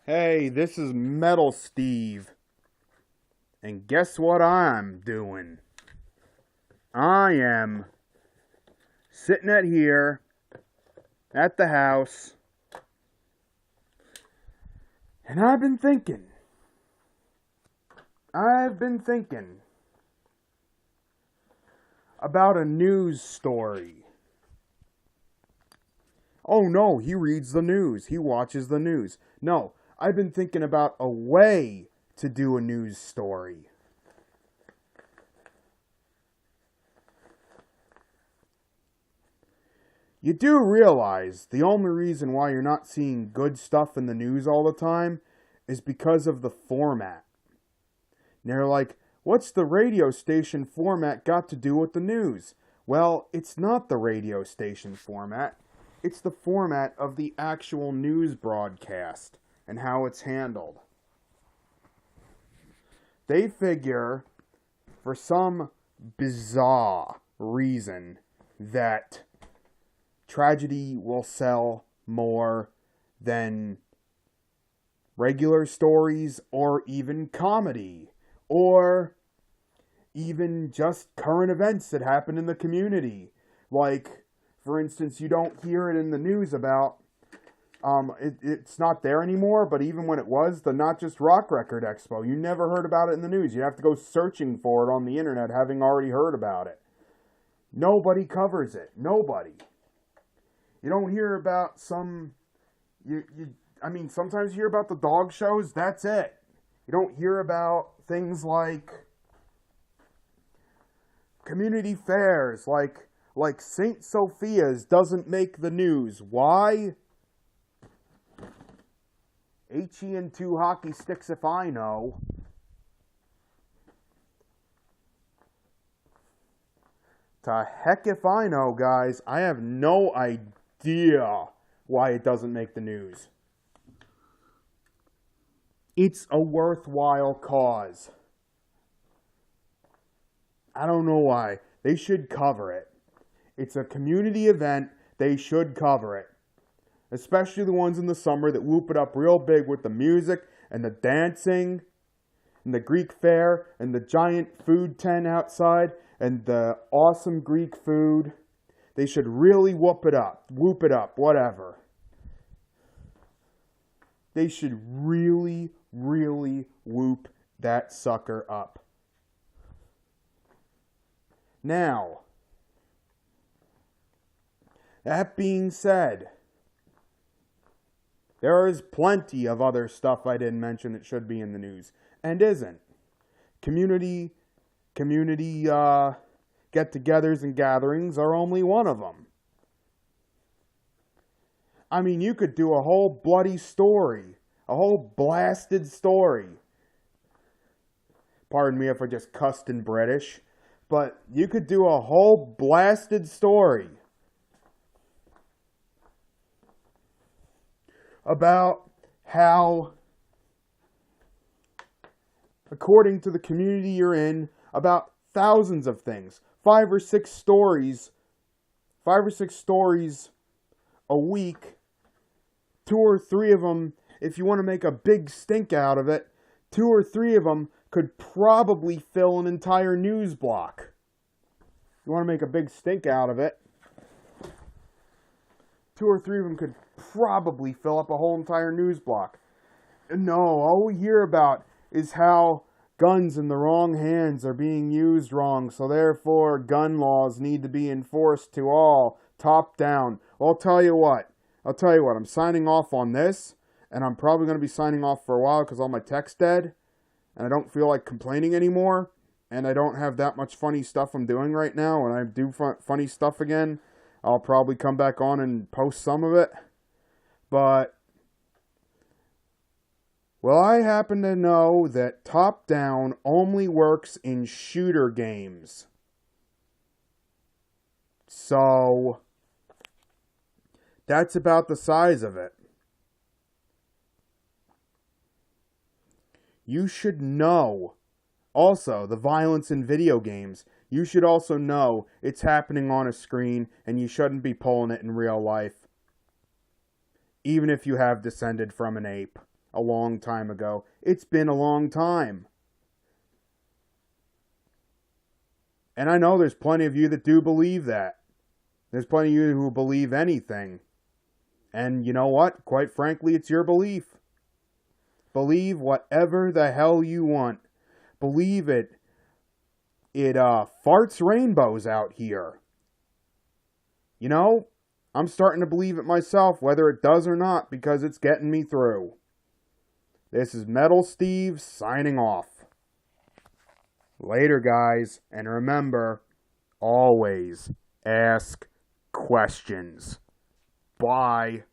Hey, this is Metal Steve. And guess what I'm doing? I am sitting at the house, and I've been thinking about a news story. Oh no, he reads the news. He watches the news. No, I've been thinking about a way to do a news story. You do realize the only reason why you're not seeing good stuff in the news all the time is because of the format. And they're like, what's the radio station format got to do with the news? Well, it's not the radio station format. It's the format of the actual news broadcast and how it's handled. They figure, for some bizarre reason, that tragedy will sell more than regular stories or even comedy or even just current events that happen in the community. Like, for instance, you don't hear it in the news about it's not there anymore, but even when it was, the Not Just Rock Record Expo, you never heard about it in the news. You have to go searching for it on the internet, having already heard about it. Nobody covers it. Nobody. You don't hear about sometimes you hear about the dog shows, that's it. You don't hear about things like community fairs, like St. Sophia's doesn't make the news. Why? HE and 2 hockey sticks if I know. To heck if I know, guys. I have no idea why it doesn't make the news. It's a worthwhile cause. I don't know why. They should cover it. It's a community event. They should cover it. Especially the ones in the summer that whoop it up real big with the music and the dancing and the Greek fair and the giant food tent outside and the awesome Greek food. They should really whoop it up, whatever. They should really, really whoop that sucker up. Now, that being said, there is plenty of other stuff I didn't mention that should be in the news and isn't. Community get-togethers and gatherings are only one of them. I mean, you could do a whole bloody story, a whole blasted story. Pardon me if I just cussed in British, but you could do a whole blasted story about how, according to the community you're in, about thousands of things, 5 or 6 stories a week, 2 or 3 of them, if you want to make a big stink out of it, 2 or 3 of them could probably fill an entire news block. You want to make a big stink out of it, 2 or 3 of them could probably fill up a whole entire news block. No, all we hear about is how guns in the wrong hands are being used wrong, so therefore gun laws need to be enforced to all, top down. Well, I'll tell you what, I'm signing off on this, and I'm probably going to be signing off for a while because all my tech's dead, and I don't feel like complaining anymore, and I don't have that much funny stuff I'm doing right now. When I do funny stuff again, I'll probably come back on and post some of it. But, well, I happen to know that top-down only works in shooter games. So, that's about the size of it. You should know, also, the violence in video games. You should also know it's happening on a screen and you shouldn't be pulling it in real life. Even if you have descended from an ape. a long time ago. It's been a long time. And I know there's plenty of you that do believe that. There's plenty of you who believe anything. And you know what? Quite frankly, it's your belief. Believe whatever the hell you want. Believe it. It farts rainbows out here. You know, I'm starting to believe it myself, whether it does or not, because it's getting me through. This is Metal Steve signing off. Later, guys, and remember, always ask questions. Bye.